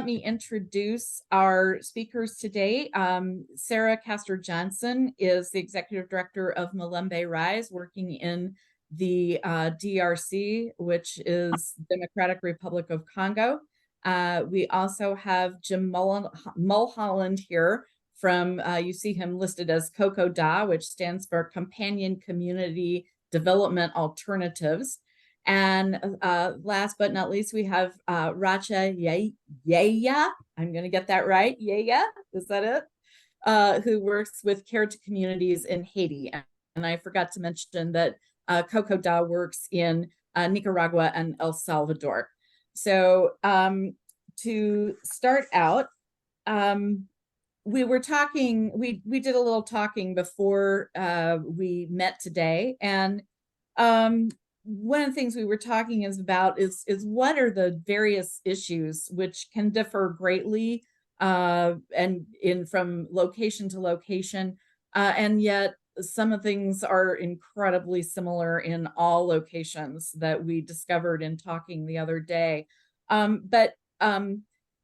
Let me introduce our speakers today. Sarah Castor Johnson is the Executive Director of Malembe Rise, working in the DRC, which is Democratic Republic of Congo. We also have Jim Mulholland here from, you see him listed as CoCoDA, which stands for Companion Community Development Alternatives. And last but not least, we have Racha Yehia. I'm going to get that right. Yehia, is that it? Who works with Care to Communities in Haiti. And I forgot to mention that CoCoDA works in Nicaragua and El Salvador. So to start out, we were talking, we did a little talking before we met today. And one of the things we were talking is what are the various issues which can differ greatly and from location to location, and yet some of things are incredibly similar in all locations that we discovered in talking the other day. But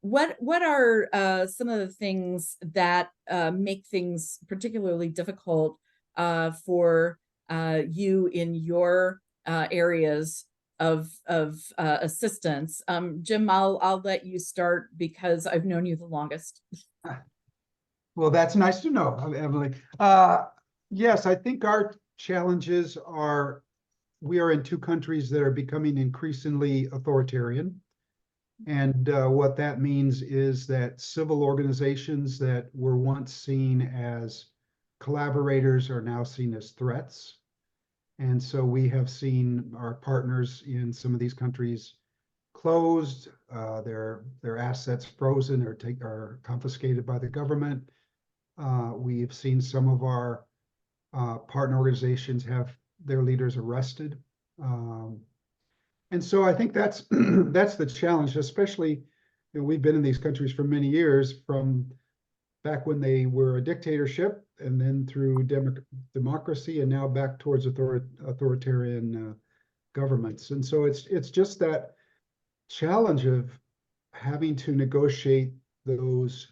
what are some of the things that make things particularly difficult for you in your areas of assistance? Jim, I'll let you start because I've known you the longest. Well, that's nice to know, Emily. Yes, I think our challenges are, we are in two countries that are becoming increasingly authoritarian. And what that means is that civil organizations that were once seen as collaborators are now seen as threats. And so we have seen our partners in some of these countries closed, their assets frozen or are confiscated by the government. We've seen some of our partner organizations have their leaders arrested. And so I think that's that's the challenge, especially, we've been in these countries for many years, from back when they were a dictatorship, and then through democracy, and now back towards authoritarian governments. And so it's just that challenge of having to negotiate those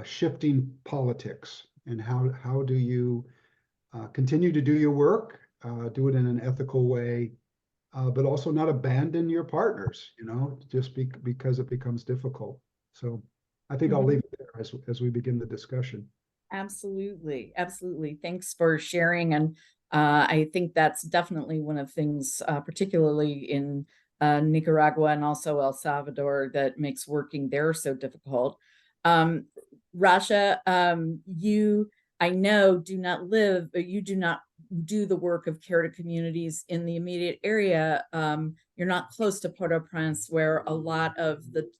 shifting politics, and how do you continue to do your work, do it in an ethical way, but also not abandon your partners, just because it becomes difficult. So I think I'll leave it there as we begin the discussion. Absolutely. Absolutely. Thanks for sharing. And I think that's definitely one of the things, particularly in Nicaragua and also El Salvador, that makes working there so difficult. Racha, you, I know, you do not do the work of Care to Communities in the immediate area. You're not close to Port-au-Prince, where a lot of the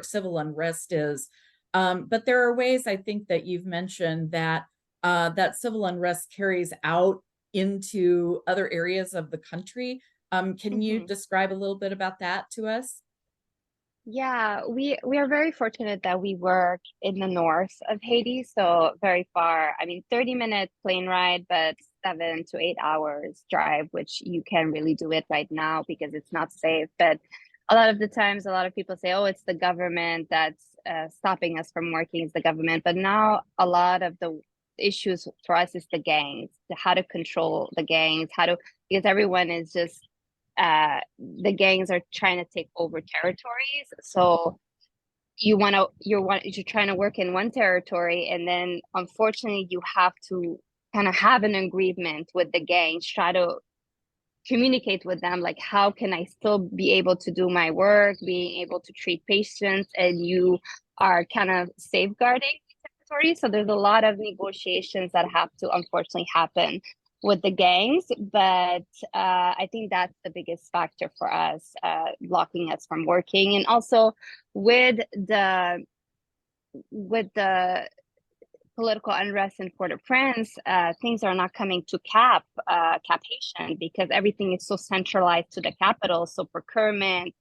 civil unrest is. But there are ways, I think, that you've mentioned that that civil unrest carries out into other areas of the country. Can you describe a little bit about that to us? Yeah, we are very fortunate that we work in the north of Haiti, so very far. I mean, 30-minute plane ride, but 7 to 8 hours drive, which you can really do it right now because it's not safe. But a lot of the times, a lot of people say, oh, it's the government that's stopping us from working, it's the government. But now a lot of the issues for us is the gangs, how to control the gangs, because everyone is just, the gangs are trying to take over territories. So you're trying to work in one territory, and then unfortunately you have to kind of have an agreement with the gangs, try to communicate with them, like, how can I still be able to do my work, being able to treat patients, and you are kind of safeguarding territory. So there's a lot of negotiations that have to unfortunately happen with the gangs, but I think that's the biggest factor for us, blocking us from working. And also with the political unrest in Port-au-Prince, things are not coming to Cap Haitian, because everything is so centralized to the capital. So procurement,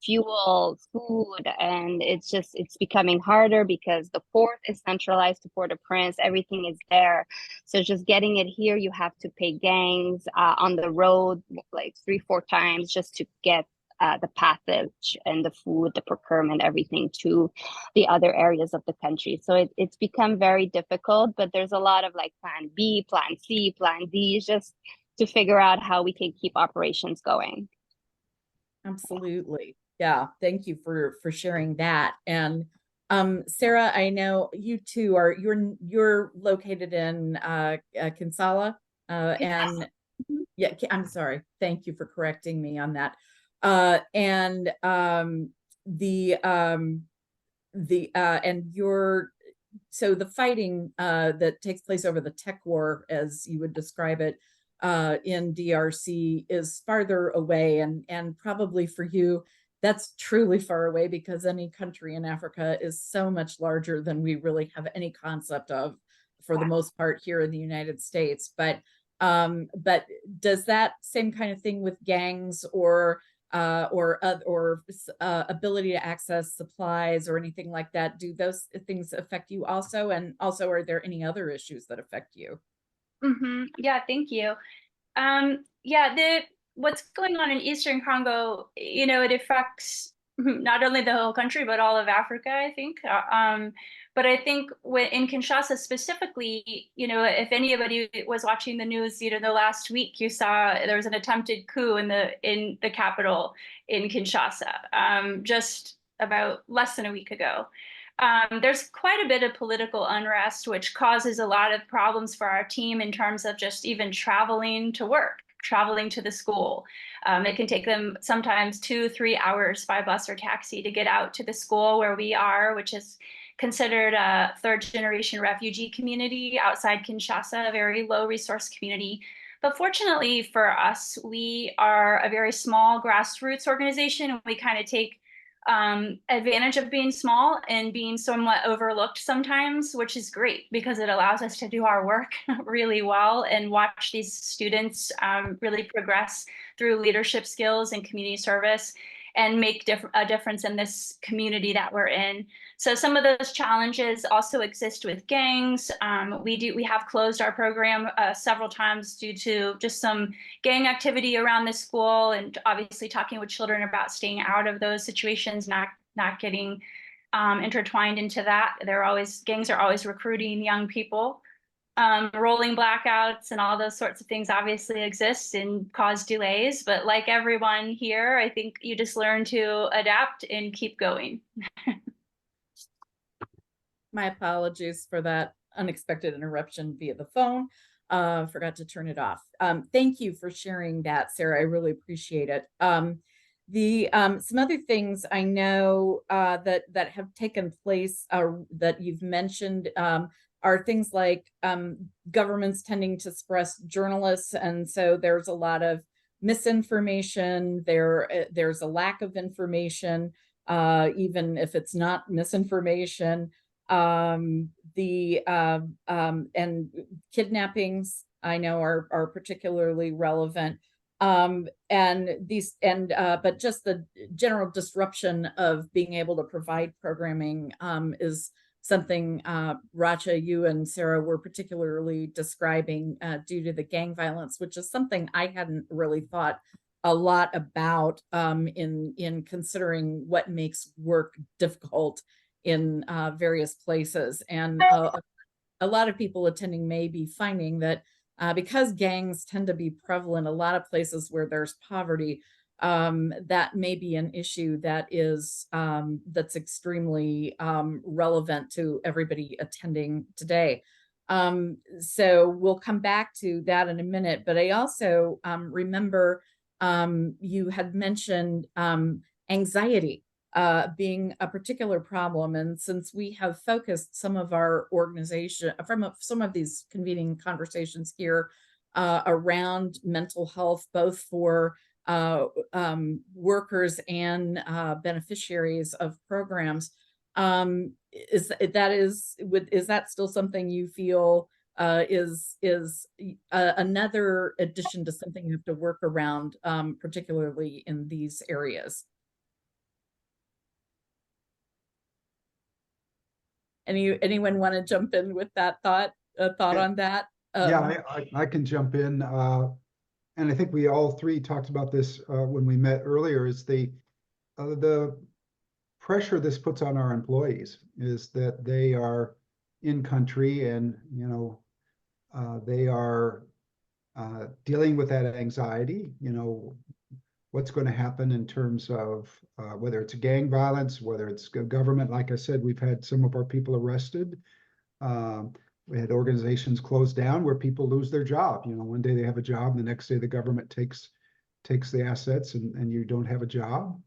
fuel, food, and it's becoming harder because the port is centralized to Port-au-Prince. Everything is there. So just getting it here, you have to pay gangs on the road like 3-4 times just to get the passage and the food, the procurement, everything to the other areas of the country. So it's become very difficult, but there's a lot of like plan B, plan C, plan D, just to figure out how we can keep operations going. Absolutely. Yeah. Thank you for sharing that. And Sarah, I know you two are you're located in Kinsala. And yeah, I'm sorry. Thank you for correcting me on that. And your so the fighting that takes place over the tech war, as you would describe it, in DRC is farther away, and probably for you, that's truly far away because any country in Africa is so much larger than we really have any concept of, for the most part, here in the United States. But does that same kind of thing with gangs or ability to access supplies or anything like that, do those things affect you also? And also, are there any other issues that affect you? Yeah, thank you. Yeah, what's going on in Eastern Congo, it affects not only the whole country, but all of Africa, I think. But I think in Kinshasa specifically, if anybody was watching the news, the last week, you saw there was an attempted coup in the capital in Kinshasa, just about less than a week ago. There's quite a bit of political unrest, which causes a lot of problems for our team in terms of just even traveling to work, traveling to the school. It can take them sometimes 2-3 hours by bus or taxi to get out to the school where we are, which is considered a third-generation refugee community outside Kinshasa, a very low-resource community. But fortunately for us, we are a very small grassroots organization, and we kind of take advantage of being small and being somewhat overlooked sometimes, which is great because it allows us to do our work really well and watch these students really progress through leadership skills and community service and make a difference in this community that we're in. So some of those challenges also exist with gangs. We have closed our program several times due to just some gang activity around the school, and obviously talking with children about staying out of those situations, not getting intertwined into that. Gangs are always recruiting young people. Rolling blackouts and all those sorts of things obviously exist and cause delays, but like everyone here, I think you just learn to adapt and keep going. My apologies for that unexpected interruption via the phone. Forgot to turn it off. Thank you for sharing that, Sarah. I really appreciate it. Some other things I know that have taken place that you've mentioned are things like governments tending to suppress journalists, and so there's a lot of misinformation. There's a lack of information, even if it's not misinformation. And kidnappings I know are particularly relevant. But just the general disruption of being able to provide programming is something Racha, you and Sarah were particularly describing due to the gang violence, which is something I hadn't really thought a lot about in considering what makes work difficult in various places. And a lot of people attending may be finding that because gangs tend to be prevalent a lot of places where there's poverty, that may be an issue that is that's extremely relevant to everybody attending today. So we'll come back to that in a minute, but I also remember you had mentioned anxiety being a particular problem. And since we have focused some of our organization from some of these convening conversations here around mental health, both for workers and beneficiaries of programs, is that still something you feel is another addition to something you have to work around, particularly in these areas? Anyone want to jump in with that thought on that? Yeah, I can jump in. and I think we all three talked about this when we met earlier, is the pressure this puts on our employees is that they are in country and, you know, they are dealing with that anxiety, you know, what's going to happen in terms of whether it's gang violence, whether it's government. Like I said, we've had some of our people arrested. We had organizations closed down where people lose their job. You know, one day they have a job, the next day the government takes the assets and you don't have a job.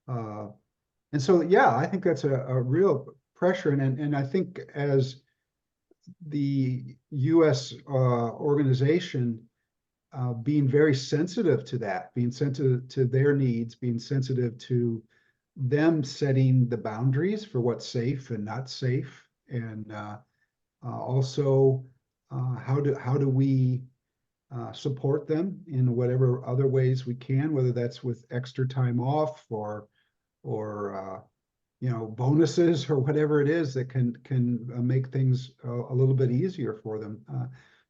And so, yeah, I think that's a real pressure. And I think as the U.S. Organization being very sensitive to that, being sensitive to their needs, being sensitive to them setting the boundaries for what's safe and not safe, and also how do we support them in whatever other ways we can, whether that's with extra time off or you know, bonuses or whatever it is that can make things a little bit easier for them.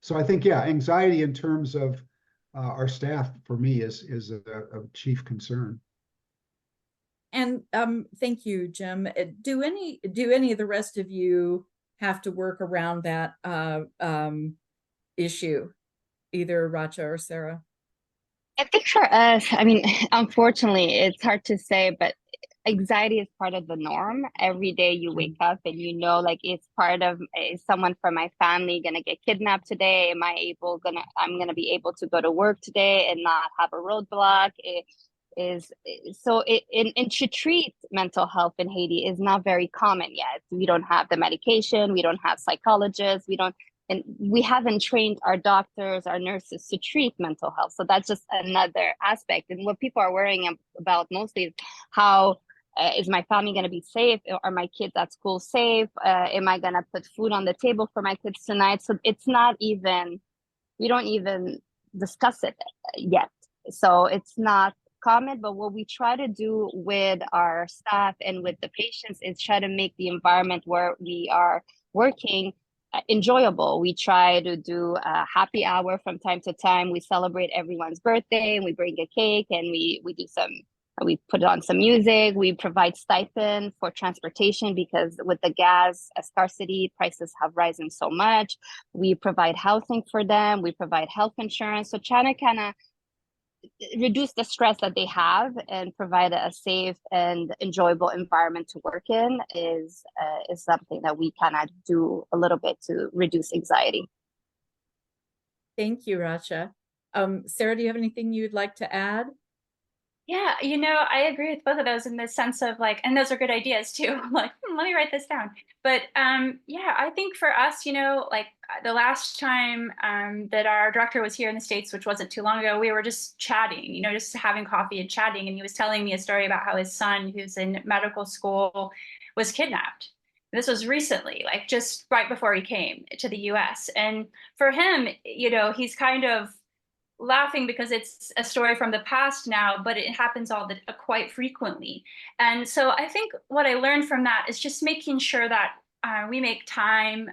So I think, yeah, anxiety in terms of our staff for me is a chief concern. And thank you, Jim. Do any of the rest of you have to work around that issue, either Racha or Sarah? I think for us, I mean, unfortunately, it's hard to say, but anxiety is part of the norm. Every day you wake up and you know, like, it's part of, is someone from my family gonna get kidnapped today? I'm gonna be able to go to work today and not have a roadblock? And to treat mental health in Haiti is not very common yet. We don't have the medication, we don't have psychologists, and we haven't trained our doctors, our nurses to treat mental health. So that's just another aspect. And what people are worrying about mostly is how is my family going to be safe? Are my kids at school safe? Am I going to put food on the table for my kids tonight? So it's not even, we don't even discuss it yet. So it's not common, but what we try to do with our staff and with the patients is try to make the environment where we are working enjoyable. We try to do a happy hour from time to time. We celebrate everyone's birthday and we bring a cake and we put on some music. We provide stipend for transportation because with the gas scarcity, prices have risen so much. We provide housing for them. We provide health insurance. So trying to kind of reduce the stress that they have and provide a safe and enjoyable environment to work in is something that we kind of do a little bit to reduce anxiety. Thank you, Racha. Sarah, do you have anything you'd like to add? Yeah, I agree with both of those in the sense of like, and those are good ideas too. Like, let me write this down. But yeah, I think for us, like the last time that our director was here in the States, which wasn't too long ago, we were just chatting, just having coffee and chatting. And he was telling me a story about how his son, who's in medical school, was kidnapped. This was recently, like just right before he came to the US. And for him, he's kind of laughing because it's a story from the past now, but it happens quite frequently. And so I think what I learned from that is just making sure that we make time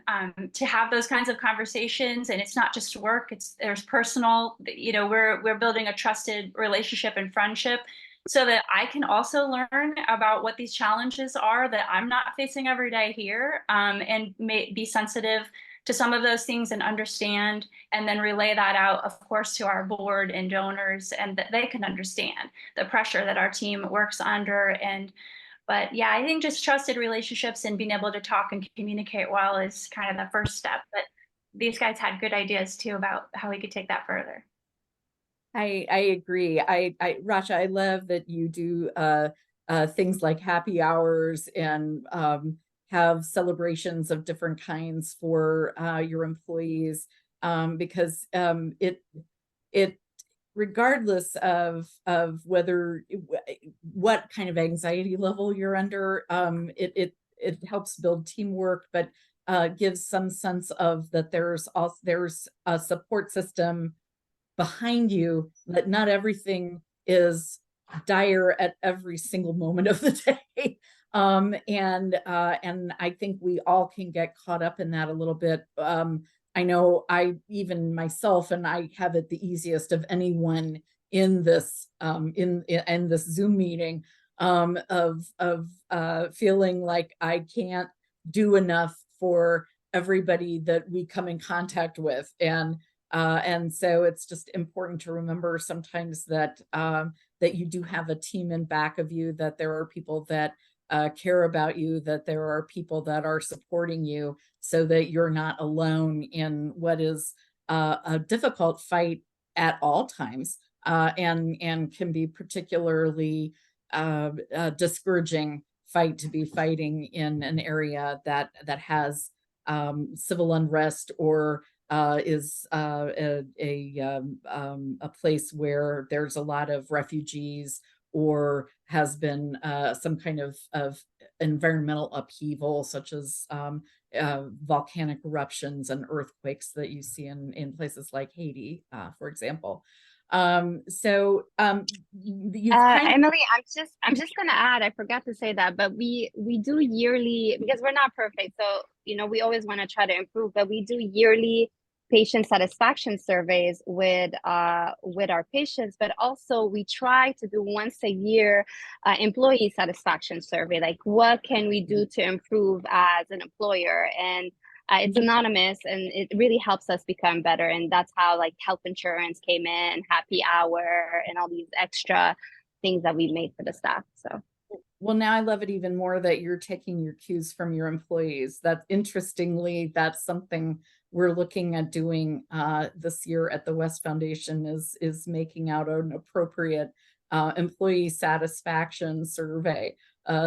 to have those kinds of conversations, and it's not just work; there's personal. We're building a trusted relationship and friendship, so that I can also learn about what these challenges are that I'm not facing every day here, and be sensitive to some of those things and understand, and then relay that out, of course, to our board and donors, and that they can understand the pressure that our team works under. But yeah, I think just trusted relationships and being able to talk and communicate well is kind of the first step. But these guys had good ideas too about how we could take that further. I agree. Racha, I love that you do things like happy hours and have celebrations of different kinds for your employees, because it regardless of what kind of anxiety level you're under, it helps build teamwork, but gives some sense of that there's a support system behind you, that not everything is dire at every single moment of the day. And I think we all can get caught up in that a little bit, I know even myself, and I have it the easiest of anyone in this in this Zoom meeting, of feeling like I can't do enough for everybody that we come in contact with, and so it's just important to remember sometimes that that you do have a team in back of you, that there are people that care about you, that there are people that are supporting you, so that you're not alone in what is a difficult fight at all times, and can be particularly discouraging fight to be fighting in an area that has civil unrest, or is a place where there's a lot of refugees, or has been some kind of environmental upheaval, such as volcanic eruptions and earthquakes that you see in places like Haiti, for example. You've Emily, I'm just gonna add, I forgot to say that, but we do yearly, because we're not perfect, so we always want to try to improve, but we do yearly patient satisfaction surveys with our patients, but also we try to do once a year employee satisfaction survey, like what can we do to improve as an employer. And it's anonymous, and it really helps us become better. And that's how like health insurance came in, happy hour, and all these extra things that we made for the staff. So well, now I love it even more that you're taking your cues from your employees. That interestingly, that's something we're looking at doing this year at the West Foundation, is making out an appropriate employee satisfaction survey,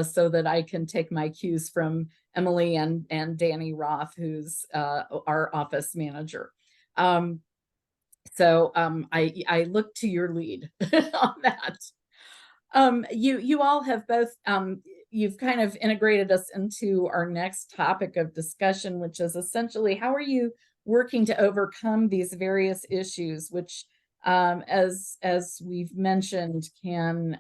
so that I can take my cues from Emily and Danny Roth, who's our office manager. I look to your lead on that. You all have both, you've kind of integrated us into our next topic of discussion, which is essentially, how are you working to overcome these various issues, which, as we've mentioned, can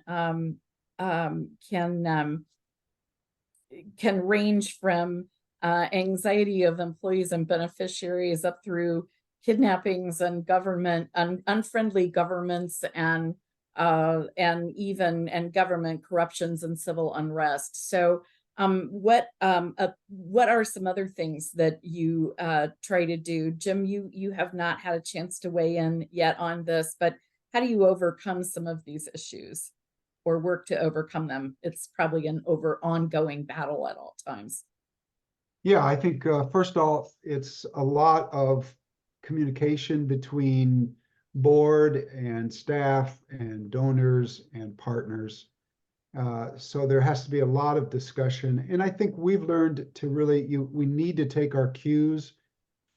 range from anxiety of employees and beneficiaries up through kidnappings and unfriendly governments, and government corruptions and civil unrest. So what are some other things that you try to do? Jim, you have not had a chance to weigh in yet on this, but how do you overcome some of these issues, or work to overcome them? It's probably an ongoing battle at all times. Yeah, I think first off, it's a lot of communication between board and staff and donors and partners. So there has to be a lot of discussion. And I think we've learned to we need to take our cues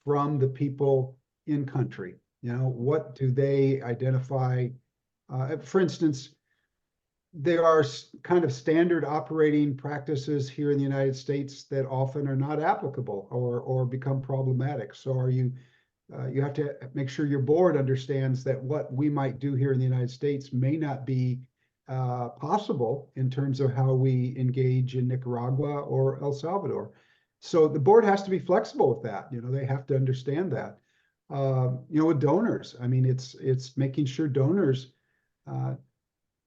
from the people in country. What do they identify? For instance, there are kind of standard operating practices here in the United States that often are not applicable, or become problematic. So you have to make sure your board understands that what we might do here in the United States may not be possible in terms of how we engage in Nicaragua or El Salvador. So the board has to be flexible with that. They have to understand that. With donors, I mean, it's making sure donors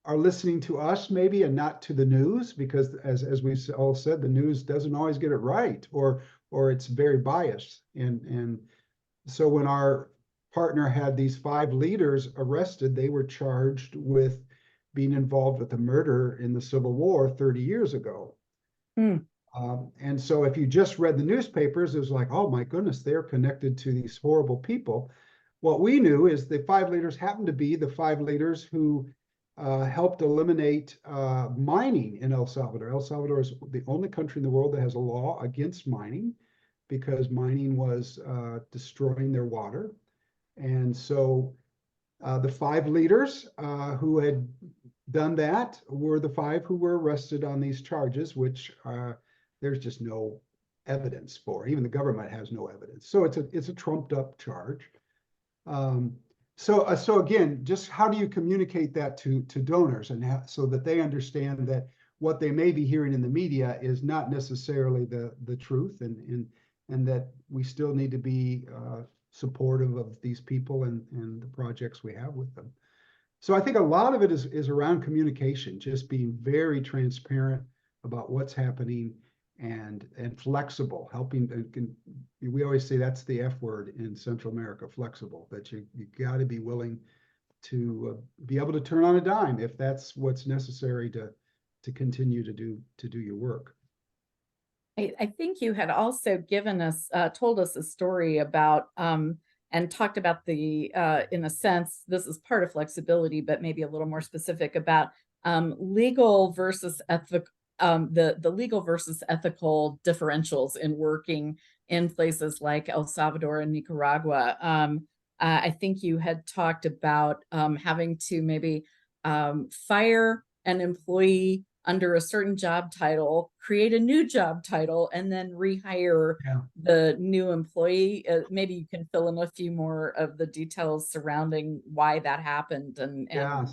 are listening to us maybe, and not to the news, because as we all said, the news doesn't always get it right, or it's very biased. And so when our partner had these 5 leaders arrested, they were charged with being involved with a murder in the Civil War 30 years ago. And so if you just read the newspapers, it was like, oh my goodness, they're connected to these horrible people. What we knew is the 5 leaders happened to be the 5 leaders who helped eliminate mining in El Salvador. El Salvador is the only country in the world that has a law against mining, because mining was destroying their water. And so the 5 leaders who had done that were the 5 who were arrested on these charges, which there's just no evidence for. Even the government has no evidence. So it's a trumped up charge. So again, just how do you communicate that to donors, and so that they understand that what they may be hearing in the media is not necessarily the truth, and and that we still need to be supportive of these people and the projects we have with them. So I think a lot of it is around communication, just being very transparent about what's happening and flexible, helping. We always say that's the F word in Central America, flexible, that you got to be willing to be able to turn on a dime if that's what's necessary to continue to do your work. I think you had also given us, told us a story about, and talked about the, in a sense, this is part of flexibility, but maybe a little more specific about legal versus ethical, the legal versus ethical differentials in working in places like El Salvador and Nicaragua. I think you had talked about having to maybe fire an employee under a certain job title, create a new job title, and then rehire the new employee. Maybe you can fill in a few more of the details surrounding why that happened. Yeah.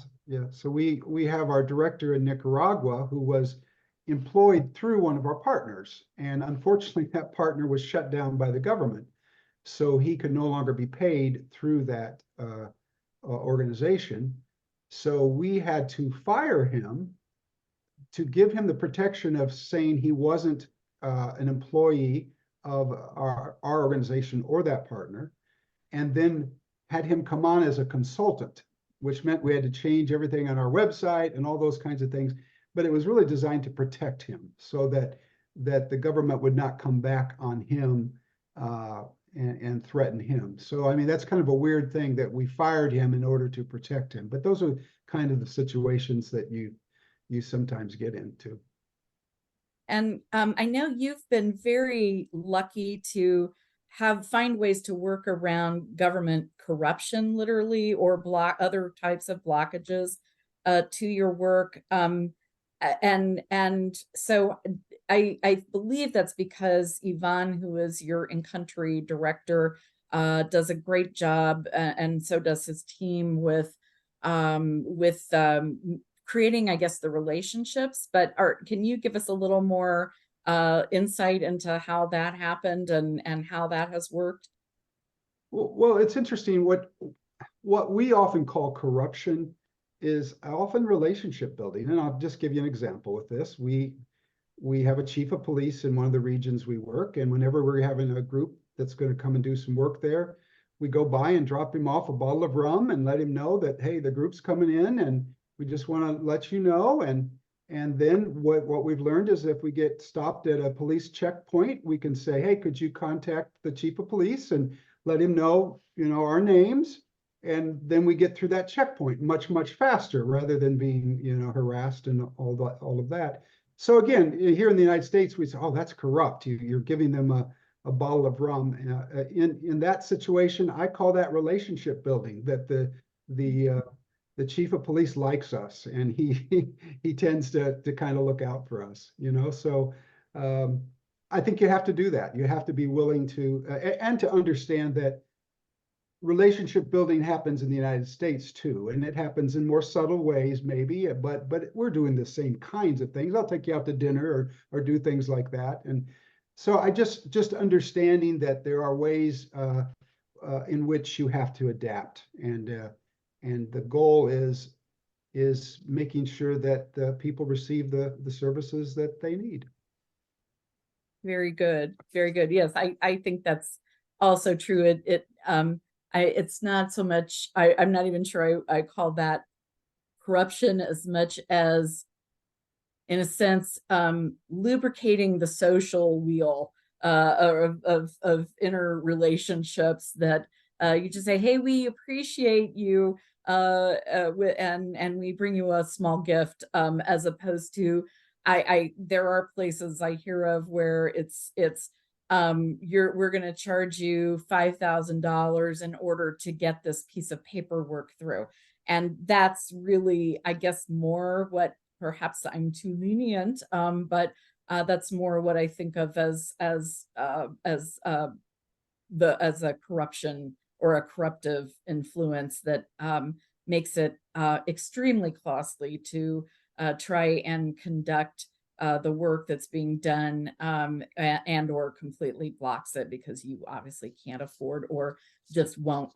So we have our director in Nicaragua who was employed through one of our partners, and unfortunately that partner was shut down by the government, so he could no longer be paid through that organization. So we had to fire him to give him the protection of saying he wasn't an employee of our organization or that partner, and then had him come on as a consultant, which meant we had to change everything on our website and all those kinds of things. But it was really designed to protect him so that the government would not come back on him and threaten him. So, I mean, that's kind of a weird thing that we fired him in order to protect him. But those are kind of the situations that you sometimes get into. And I know you've been very lucky to find ways to work around government corruption, literally, or block other types of blockages to your work. And so I believe that's because Ivan, who is your in-country director, does a great job, and so does his team with creating, I guess, the relationships. But can you give us a little more insight into how that happened and how that has worked? Well, it's interesting. What we often call corruption is often relationship building. And I'll just give you an example with this. We have a chief of police in one of the regions we work, and whenever we're having a group that's going to come and do some work there, we go by and drop him off a bottle of rum and let him know that, hey, the group's coming in and we just want to let you know. And then what we've learned is if we get stopped at a police checkpoint, we can say, hey, could you contact the chief of police and let him know, our names. And then we get through that checkpoint much faster rather than being, harassed and all of that. So again, here in the United States, we say, oh, that's corrupt. You're giving them a bottle of rum. In that situation, I call that relationship building, that the chief of police likes us, and he tends to kind of look out for us, So I think you have to do that. You have to be willing to and to understand that relationship building happens in the United States too, and it happens in more subtle ways maybe, but we're doing the same kinds of things. I'll take you out to dinner or do things like that. And so I just understanding that there are ways in which you have to adapt, and the goal is making sure that people receive the services that they need. Very good. Very good. Yes, I think that's also true. It's not so much, I'm not even sure I call that corruption as much as, in a sense, lubricating the social wheel of inner relationships, that you just say, hey, we appreciate you, and we bring you a small gift, as opposed to, there are places I hear of where we're going to charge you $5,000 in order to get this piece of paperwork through. And that's really, I guess, more what, perhaps I'm too lenient, but that's more what I think of as a corruption or a corruptive influence that makes it extremely costly to try and conduct the work that's being done, and or completely blocks it because you obviously can't afford or just won't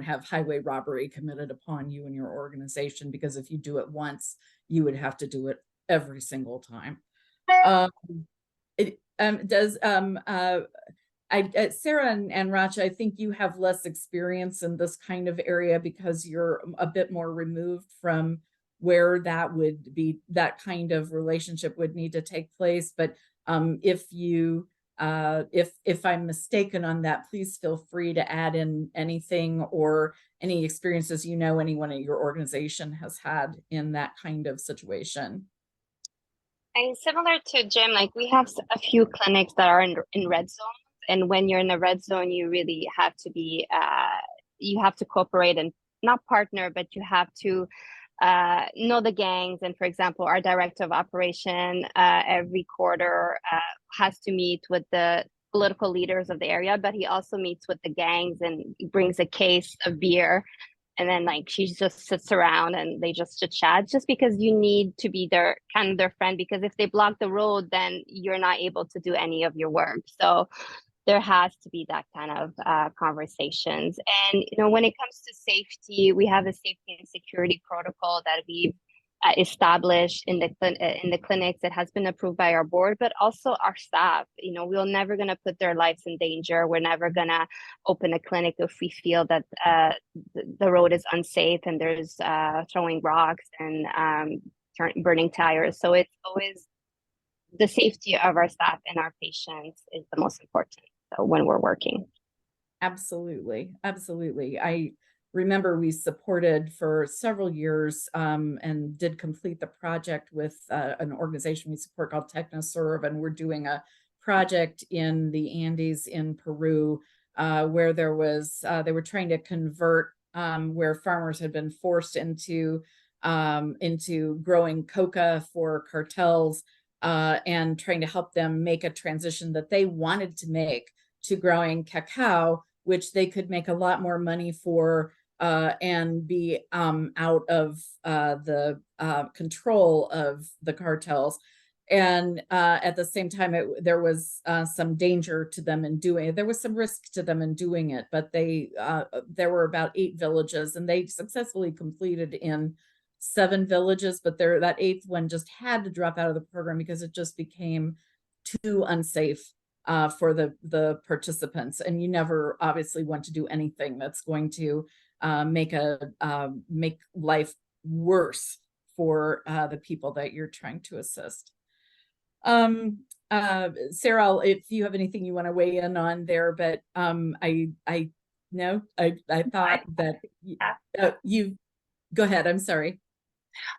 have highway robbery committed upon you and your organization, because if you do it once, you would have to do it every single time. Sarah and Racha, I think you have less experience in this kind of area because you're a bit more removed from where that kind of relationship would need to take place. But if I'm mistaken on that, please feel free to add in anything or any experiences anyone at your organization has had in that kind of situation. And similar to Jim, like we have a few clinics that are in red zones, and when you're in a red zone, you really have to be you have to cooperate and not partner, but you have to know the gangs. And for example, our director of operation every quarter has to meet with the political leaders of the area, but he also meets with the gangs and brings a case of beer. And then like she just sits around and they just chit chat, just because you need to be their friend, because if they block the road, then you're not able to do any of your work. So there has to be that kind of conversations. And when it comes to safety, we have a safety and security protocol that we've established in the clinics that has been approved by our board, but also our staff. We're never going to put their lives in danger. We're never going to open a clinic if we feel that the road is unsafe and there's throwing rocks and burning tires. So it's always the safety of our staff and our patients is the most important when we're working. Absolutely. I remember we supported for several years and did complete the project with an organization we support called TechnoServe, and we're doing a project in the Andes in Peru where they were trying to convert where farmers had been forced into growing coca for cartels and trying to help them make a transition that they wanted to make to growing cacao, which they could make a lot more money for and be out of the control of the cartels. And at the same time, there was some danger to them in doing it. There was some risk to them in doing it, but there were about 8 villages, and they successfully completed in 7 villages, but that 8th one just had to drop out of the program because it just became too unsafe for the participants. And you never obviously want to do anything that's going to make life worse for the people that you're trying to assist. Sarah, if you have anything you want to weigh in on there, but I thought that you go ahead. I'm sorry.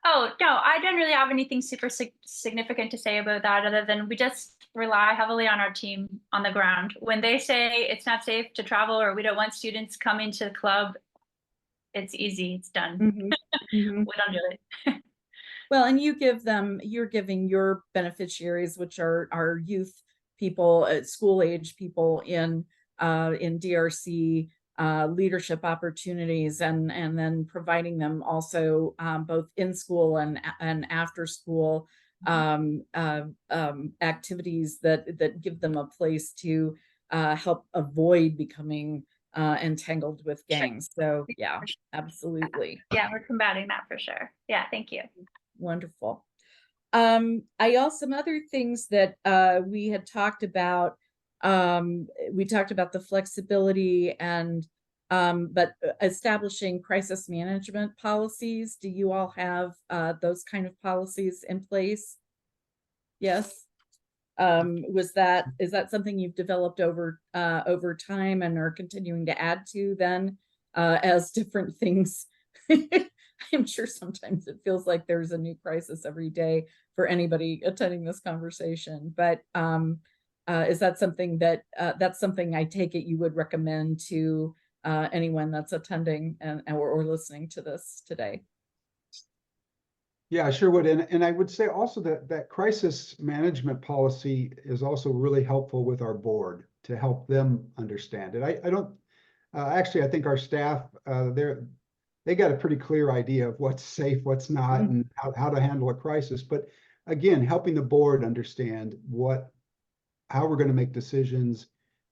Oh, no, I don't really have anything super significant to say about that, other than we just rely heavily on our team on the ground. When they say it's not safe to travel or we don't want students coming to the club, it's easy, it's done. We don't do it. Well, and you're giving your beneficiaries, which are youth people, school age people in DRC, leadership opportunities, and then providing them also both in school and after school activities that give them a place to help avoid becoming entangled with gangs. So yeah, absolutely. Yeah, we're combating that for sure. Yeah, thank you. Wonderful. Some other things that we had talked about. We talked about the flexibility and but establishing crisis management policies. Do you all have those kind of policies in place? Yes. Is that something you've developed over time and are continuing to add to then as different things? I'm sure sometimes it feels like there's a new crisis every day for anybody attending this conversation, but is that something that's something I take it you would recommend to anyone that's attending or listening to this today? Yeah, I sure would. And I would say also that crisis management policy is also really helpful with our board to help them understand it. I don't actually, I think our staff, they got a pretty clear idea of what's safe, what's not, and how to handle a crisis. But again, helping the board understand how we're going to make decisions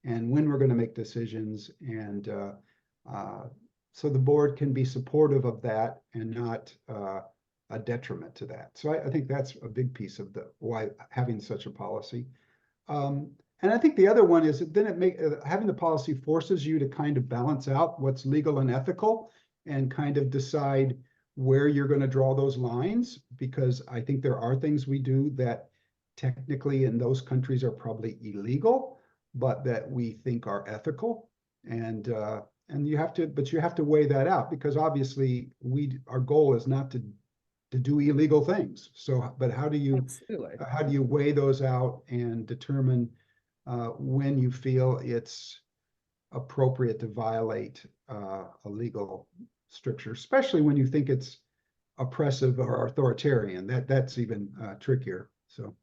and when we're going to make decisions, and so the board can be supportive of that and not a detriment to that. So I think that's a big piece of why having such a policy. And I think the other one is that then having the policy forces you to kind of balance out what's legal and ethical and kind of decide where you're going to draw those lines, because I think there are things we do that technically in those countries are probably illegal, but that we think are ethical. And you have to weigh that out, because obviously our goal is not to do illegal things. So, but how do you weigh those out and determine when you feel it's appropriate to violate a legal stricture, especially when you think it's oppressive or authoritarian? That's even trickier. So.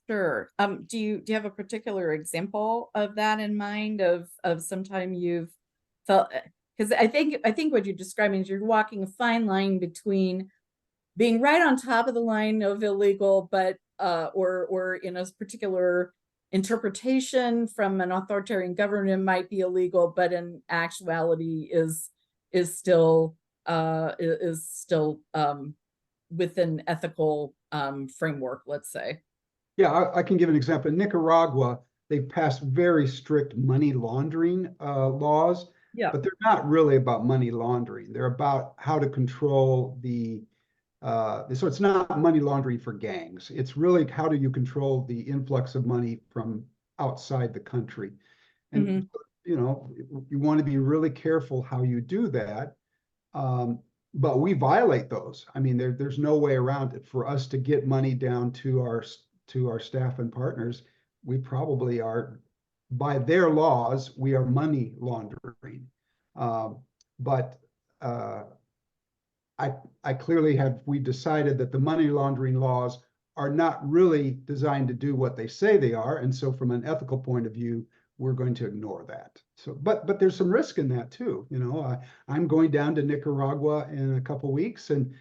Sure. Do you have a particular example of that in mind, of sometime you've felt, because I think what you're describing is you're walking a fine line between being right on top of the line of illegal, but or in a particular interpretation from an authoritarian government might be illegal, but in actuality is still within ethical framework, let's say. Yeah, I can give an example. In Nicaragua, they've passed very strict money laundering laws, Yeah. but they're not really about money laundering. They're about how to control so it's not money laundering for gangs. It's really how do you control the influx of money from outside the country. And, you know, you want to be really careful how you do that. But we violate those. I mean, there's no way around it. For us to get money down to our staff and partners, we probably are, by their laws, we are money laundering. I clearly we decided that the money laundering laws are not really designed to do what they say they are. And so from an ethical point of view, we're going to ignore that. So, but there's some risk in that too. You know, I'm going down to Nicaragua in a couple of weeks, and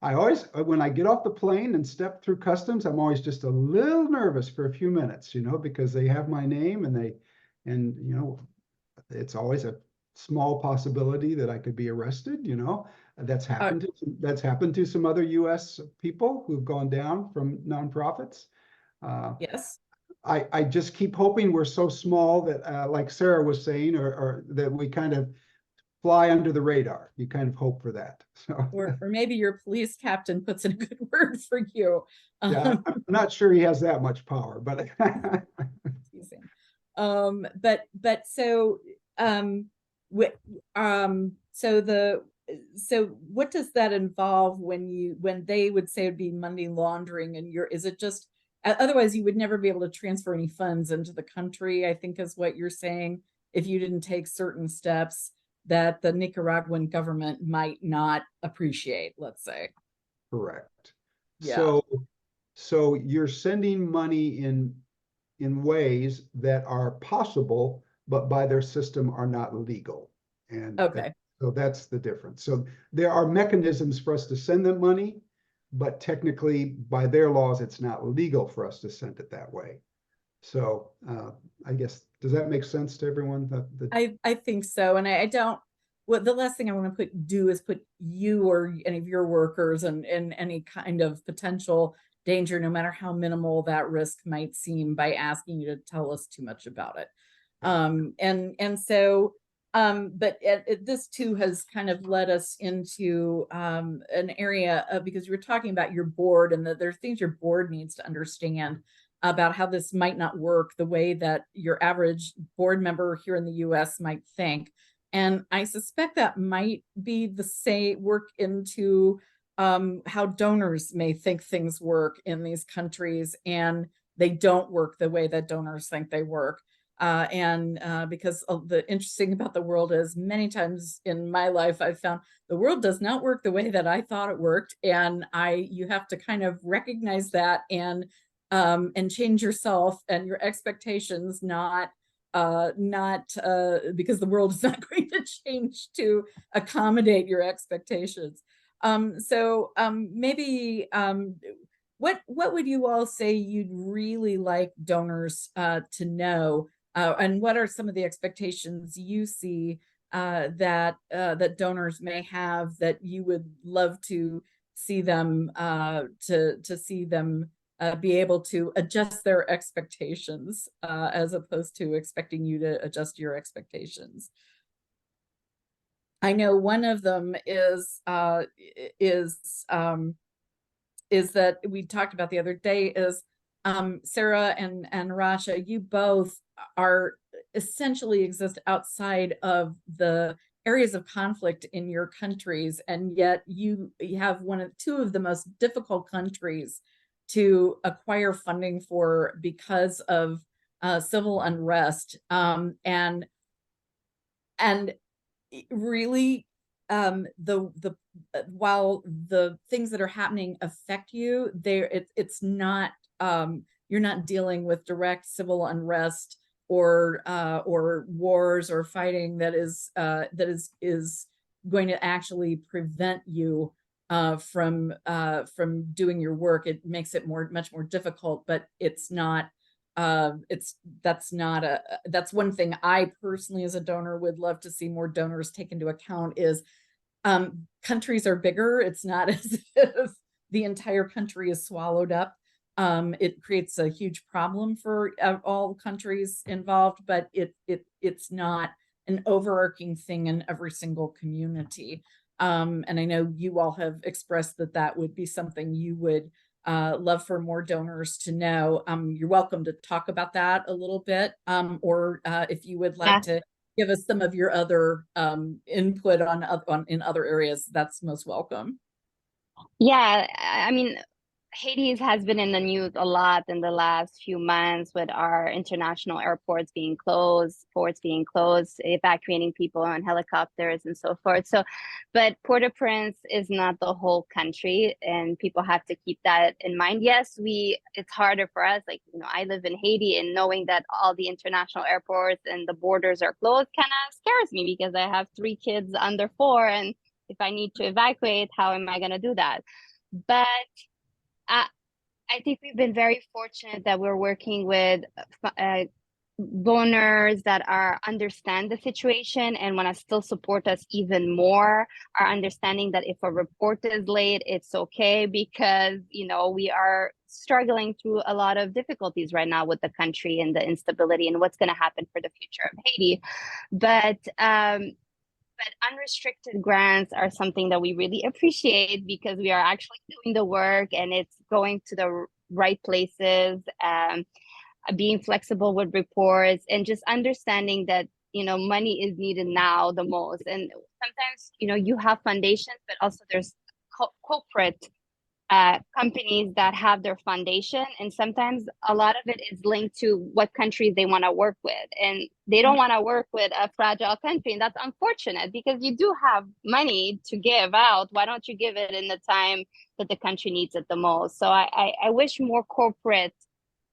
I always, when I get off the plane and step through customs, I'm always just a little nervous for a few minutes, you know, because they have my name and you know, it's always a small possibility that I could be arrested, you know. That's happened to some other U.S. people who've gone down from nonprofits. Yes. I just keep hoping we're so small that, like Sarah was saying, or that we kind of fly under the radar. You kind of hope for that. So. Or maybe your police captain puts in a good word for you. Yeah, I'm not sure he has that much power, but. So what does that involve when they would say it'd be money laundering, and is it just, otherwise you would never be able to transfer any funds into the country, I think is what you're saying, if you didn't take certain steps that the Nicaraguan government might not appreciate, let's say. Correct. Yeah. So you're sending money in ways that are possible, but by their system are not legal. And okay. So that's the difference. So there are mechanisms for us to send them money, but technically by their laws, it's not legal for us to send it that way. So I guess, does that make sense to everyone? I think so. And I don't, the last thing I want to do is put you or any of your workers in any kind of potential danger, no matter how minimal that risk might seem, by asking you to tell us too much about it. But this too has kind of led us into an area of, because you were talking about your board, and that there are things your board needs to understand about how this might not work the way that your average board member here in the US might think. And I suspect that might be the same work into how donors may think things work in these countries, and they don't work the way that donors think they work. Because the interesting about the world is, many times in my life, I've found the world does not work the way that I thought it worked. And you have to kind of recognize that and change yourself and your expectations, not because the world is not going to change to accommodate your expectations. Maybe what would you all say you'd really like donors to know, and what are some of the expectations you see that donors may have that you would love to see them be able to adjust their expectations as opposed to expecting you to adjust your expectations? I know one of them is that we talked about the other day is Sarah and Racha, you both are essentially exist outside of the areas of conflict in your countries, and yet you have two of the most difficult countries to acquire funding for because of civil unrest, and really the while the things that are happening affect you, it's not you're not dealing with direct civil unrest or wars or fighting that is going to actually prevent you from doing your work. It makes it much more difficult, but it's not that's one thing I personally as a donor would love to see more donors take into account is countries are bigger. It's not as if the entire country is swallowed up. It creates a huge problem for all countries involved, but it's not an overarching thing in every single community. And I know you all have expressed that would be something you would love for more donors to know. You're welcome to talk about that a little bit, or if you would like to give us some of your other input on in other areas, that's most welcome. Yeah, I mean, Haiti has been in the news a lot in the last few months with our international airports being closed, ports being closed, evacuating people on helicopters and so forth. So, but Port-au-Prince is not the whole country, and people have to keep that in mind. Yes, it's harder for us. Like, I live in Haiti, and knowing that all the international airports and the borders are closed kind of scares me because I have 3 kids under 4, and if I need to evacuate, how am I going to do that? But I think we've been very fortunate that we're working with donors that understand the situation and want to still support us even more, are understanding that if a report is late, it's okay because, we are struggling through a lot of difficulties right now with the country and the instability and what's going to happen for the future of Haiti. But unrestricted grants are something that we really appreciate because we are actually doing the work and it's going to the right places, being flexible with reports and just understanding that, money is needed now the most. And sometimes, you have foundations, but also there's corporate companies that have their foundation, and sometimes a lot of it is linked to what countries they want to work with, and they don't want to work with a fragile country, and that's unfortunate because you do have money to give out. Why don't you give it in the time that the country needs it the most? So I wish more corporate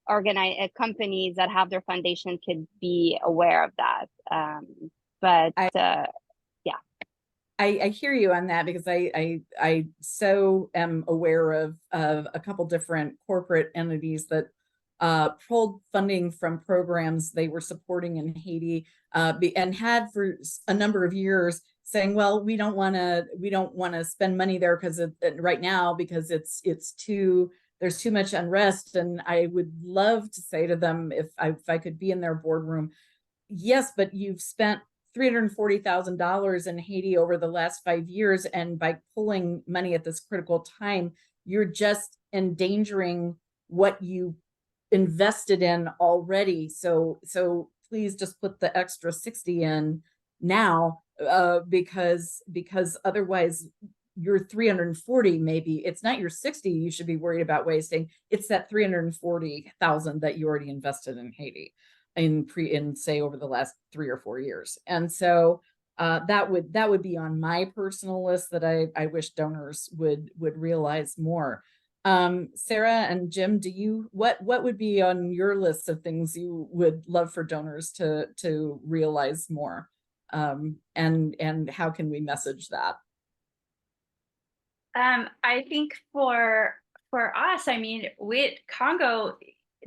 organized companies that have their foundation could be aware of that. I hear you on that because I so am aware of a couple different corporate entities that pulled funding from programs they were supporting in Haiti, and had for a number of years saying, well, we don't want to spend money there because right now because there's too much unrest. And I would love to say to them, if I could be in their boardroom, yes, but you've spent $340,000 in Haiti over the last 5 years. And by pulling money at this critical time, you're just endangering what you invested in already. So please just put the extra 60 in now, because otherwise your 340, maybe it's not your 60 you should be worried about wasting. It's that 340,000 that you already invested in Haiti in say over the last 3 or 4 years. And so that would be on my personal list that I wish donors would realize more. Sarah and Jim, what would be on your list of things you would love for donors to realize more? And how can we message that? I think for for us, I mean, Congo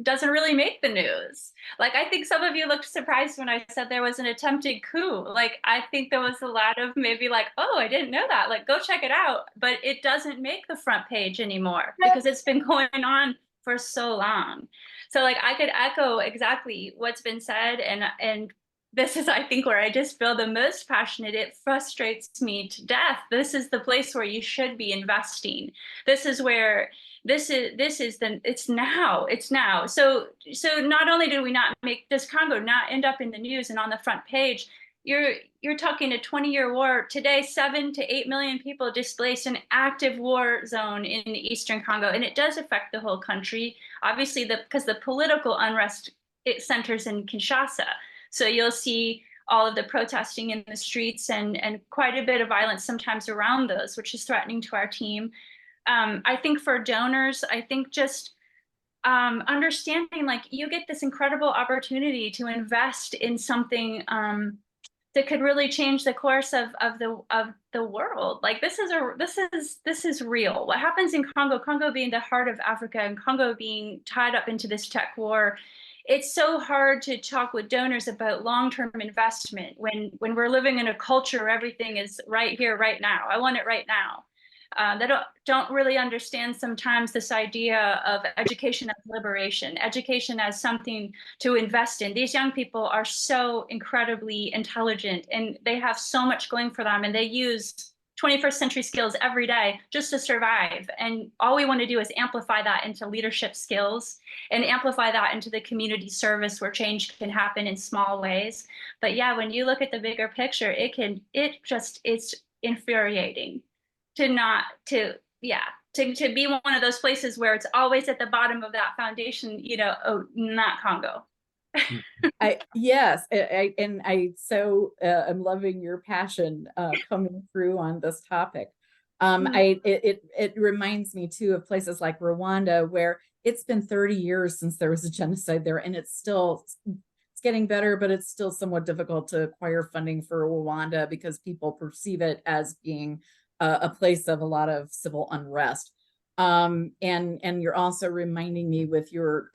doesn't really make the news. Like, I think some of you looked surprised when I said there was an attempted coup. Like, I think there was a lot of maybe like, oh, I didn't know that. Like, go check it out. But it doesn't make the front page anymore because it's been going on for so long. So like, I could echo exactly what's been said, and this is, I think, where I just feel the most passionate. It frustrates me to death. This is the place where you should be investing. This is where it's now. So not only do we not make this Congo not end up in the news and on the front page, you're talking a 20-year war today, 7 to 8 million people displaced, an active war zone in the eastern Congo, and it does affect the whole country, obviously, because the political unrest, it centers in Kinshasa. So you'll see all of the protesting in the streets and quite a bit of violence sometimes around those, which is threatening to our team. I think for donors, I think just understanding, like, you get this incredible opportunity to invest in something that could really change the course of the world. Like, this is real. What happens in Congo being the heart of Africa, and Congo being tied up into this tech war, it's so hard to talk with donors about long-term investment when we're living in a culture where everything is right here, right now. I want it right now. They don't really understand sometimes this idea of education as liberation, education as something to invest in. These young people are so incredibly intelligent, and they have so much going for them, and they use 21st century skills every day just to survive. And all we want to do is amplify that into leadership skills and amplify that into the community service where change can happen in small ways. But yeah, when you look at the bigger picture, it's infuriating to be one of those places where it's always at the bottom of that foundation, oh, not Congo. Yes, I'm loving your passion coming through on this topic. It reminds me too of places like Rwanda, where it's been 30 years since there was a genocide there, and it's getting better, but it's still somewhat difficult to acquire funding for Rwanda because people perceive it as being a place of a lot of civil unrest. And you're also reminding me with your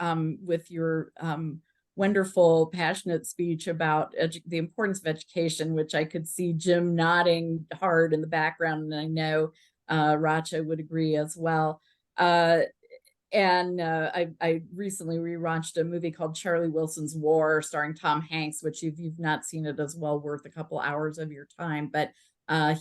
wonderful, passionate speech about the importance of education, which I could see Jim nodding hard in the background, and I know Racha would agree as well. I recently rewatched a movie called Charlie Wilson's War, starring Tom Hanks, which if you've not seen it, is well worth a couple hours of your time. But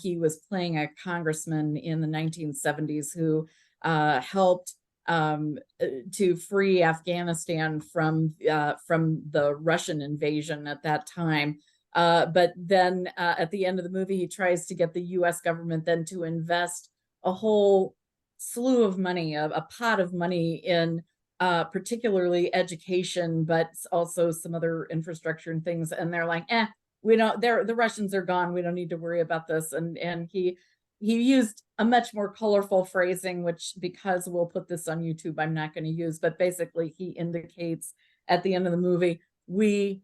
he was playing a congressman in the 1970s who helped to free Afghanistan from the Russian invasion at that time. But then at the end of the movie, he tries to get the US government then to invest a whole slew of money, a pot of money in particularly education, but also some other infrastructure and things. And they're like, we don't, the Russians are gone. We don't need to worry about this. And he used a much more colorful phrasing, which, because we'll put this on YouTube, I'm not going to use, but basically he indicates at the end of the movie, we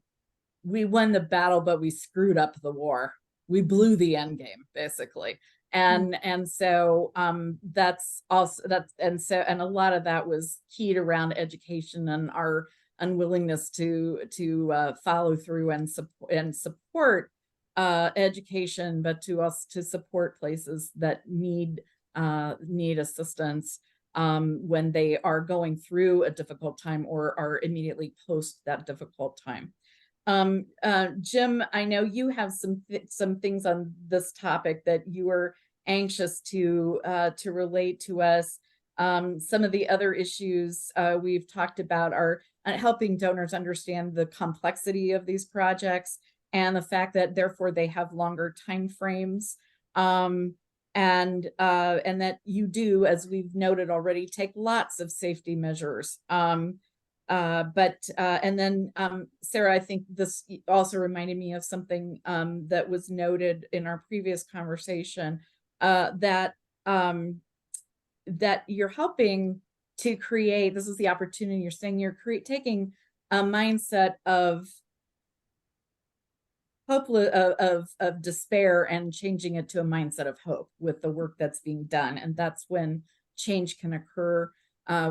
won the battle, but we screwed up the war. We blew the end game, basically. And so that's also and a lot of that was keyed around education and our unwillingness to follow through and support education, but to support places that need assistance when they are going through a difficult time or are immediately post that difficult time. Jim, I know you have some things on this topic that you are anxious to relate to us. Some of the other issues we've talked about are helping donors understand the complexity of these projects and the fact that therefore they have longer time frames, and that you do, as we've noted already, take lots of safety measures. And then Sarah, I think this also reminded me of something that was noted in our previous conversation, that you're helping to create, this is the opportunity, you're saying you're taking a mindset of of despair and changing it to a mindset of hope with the work that's being done. And that's when change can occur.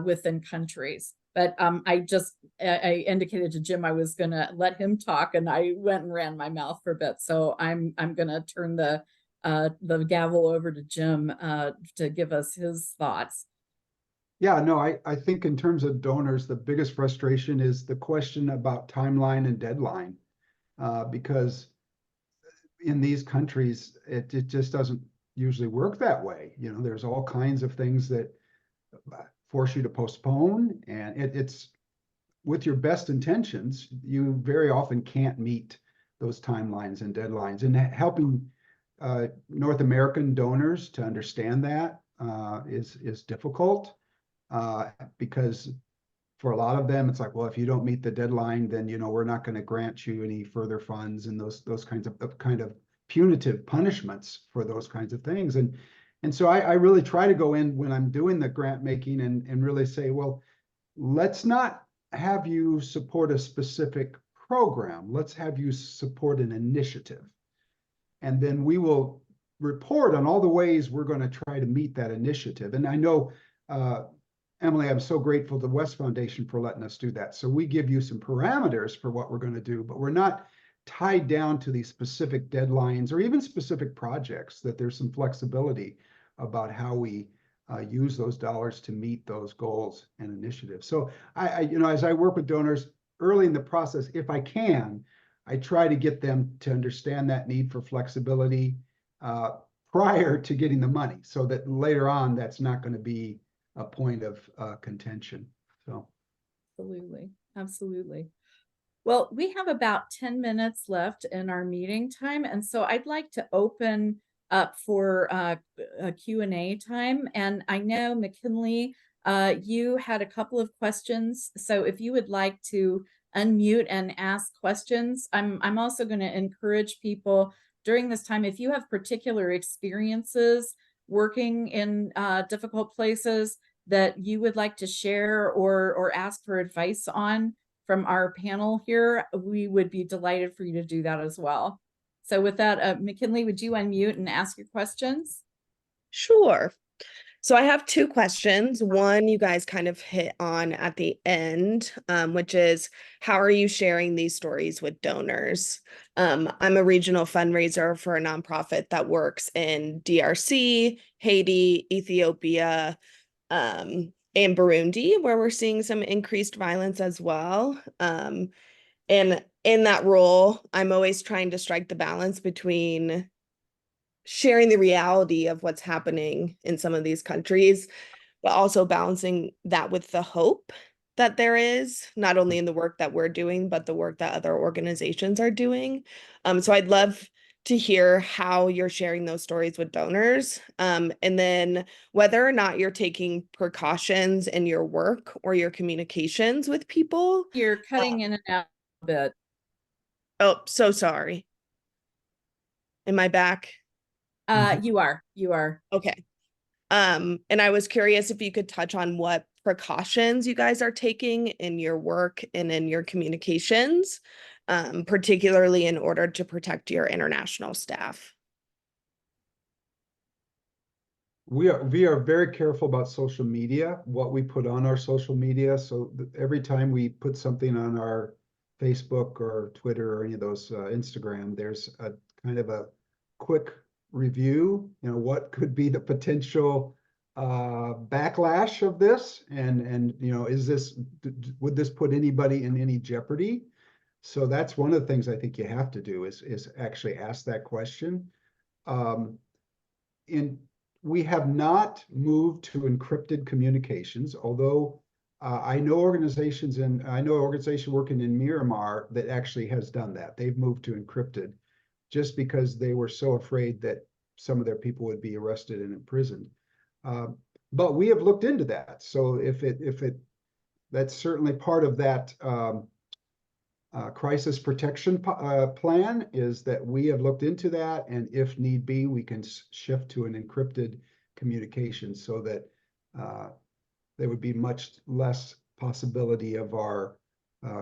within countries. But I indicated to Jim I was gonna let him talk, and I went and ran my mouth for a bit. So I'm gonna turn the gavel over to Jim to give us his thoughts. Yeah, no, I think in terms of donors, the biggest frustration is the question about timeline and deadline. Because in these countries, it just doesn't usually work that way. You know, there's all kinds of things that force you to postpone, and it's with your best intentions, you very often can't meet those timelines and deadlines. And helping North American donors to understand that is difficult because for a lot of them, it's like, well, if you don't meet the deadline, then we're not going to grant you any further funds, and those kinds of punitive punishments for those kinds of things. And so I really try to go in when I'm doing the grant making and really say, well, let's not have you support a specific program. Let's have you support an initiative. And then we will report on all the ways we're going to try to meet that initiative. And I know, Emily, I'm so grateful to the West Foundation for letting us do that. So we give you some parameters for what we're going to do, but we're not tied down to these specific deadlines or even specific projects, that there's some flexibility about how we use those dollars to meet those goals and initiatives. So as I work with donors early in the process, if I can, I try to get them to understand that need for flexibility prior to getting the money, so that later on, that's not going to be a point of contention. So Absolutely. Absolutely. Well, we have about 10 minutes left in our meeting time. And so I'd like to open up for a Q&A time. And I know, McKinley, you had a couple of questions. So if you would like to unmute and ask questions, I'm also going to encourage people during this time, if you have particular experiences working in difficult places that you would like to share or ask for advice on from our panel here, we would be delighted for you to do that as well. So with that, McKinley, would you unmute and ask your questions? Sure. So I have two questions. One you guys kind of hit on at the end, which is, how are you sharing these stories with donors? I'm a regional fundraiser for a nonprofit that works in DRC, Haiti, Ethiopia, and Burundi, where we're seeing some increased violence as well. And in that role, I'm always trying to strike the balance between sharing the reality of what's happening in some of these countries, but also balancing that with the hope that there is, not only in the work that we're doing, but the work that other organizations are doing. So I'd love to hear how you're sharing those stories with donors, and then whether or not you're taking precautions in your work or your communications with people. You're cutting in and out a bit. Oh, so sorry. Am I back? You are. Okay. And I was curious if you could touch on what precautions you guys are taking in your work and in your communications, particularly in order to protect your international staff. we are very careful about social media, what we put on our social media. So every time we put something on our Facebook or Twitter or any of those Instagram, there's a kind of a quick review, what could be the potential backlash of this, and would this put anybody in any jeopardy? So that's one of the things I think you have to do is actually ask that question. We have not moved to encrypted communications, although I know organizations working in Myanmar that actually has done that. They've moved to encrypted just because they were so afraid that some of their people would be arrested and imprisoned. But we have looked into that. So that's certainly part of that crisis protection plan, is that we have looked into that, and if need be, we can shift to an encrypted communication so that there would be much less possibility of our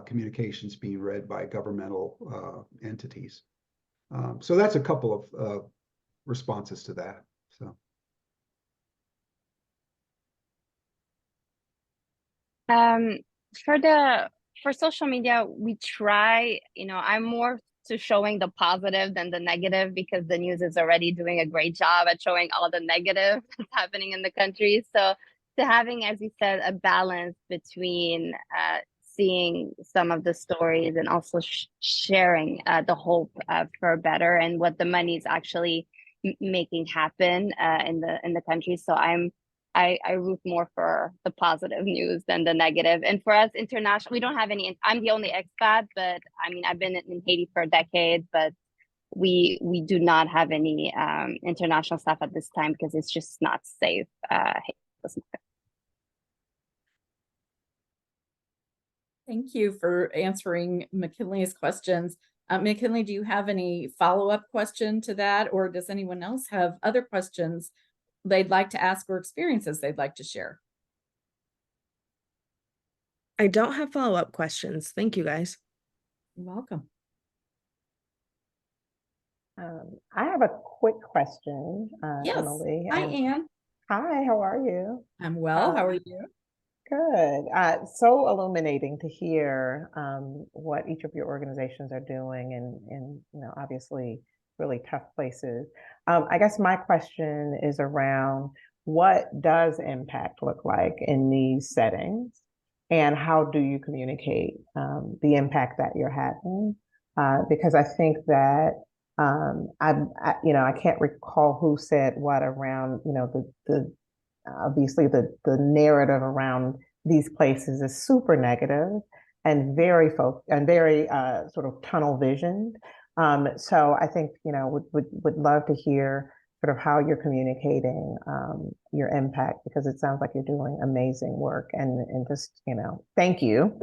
communications being read by governmental entities. So that's a couple of responses to that. So. Um, for social media, we try, I'm more to showing the positive than the negative because the news is already doing a great job at showing all the negative that's happening in the country. So to having, as you said, a balance between seeing some of the stories and also sharing the hope for better and what the money is actually making happen in the country. So I root more for the positive news than the negative. And for us, international, we don't have any. I'm the only expat, but I mean, I've been in Haiti for a decade, but we do not have any international staff at this time because it's just not safe. Thank you for answering McKinley's questions. McKinley, do you have any follow-up question to that, or does anyone else have other questions they'd like to ask or experiences they'd like to share? I don't have follow-up questions. Thank you, guys. You're welcome. I have a quick question, Yes. Emily. Hi, Anne. Hi, how are you? I'm well. How are you? Good. So illuminating to hear what each of your organizations are doing in obviously really tough places. I guess my question is around what does impact look like in these settings, and how do you communicate the impact that you're having? Because I think that I can't recall who said what around the obviously the narrative around these places is super negative and very sort of tunnel visioned. So I think would love to hear sort of how you're communicating your impact, because it sounds like you're doing amazing work, and just thank you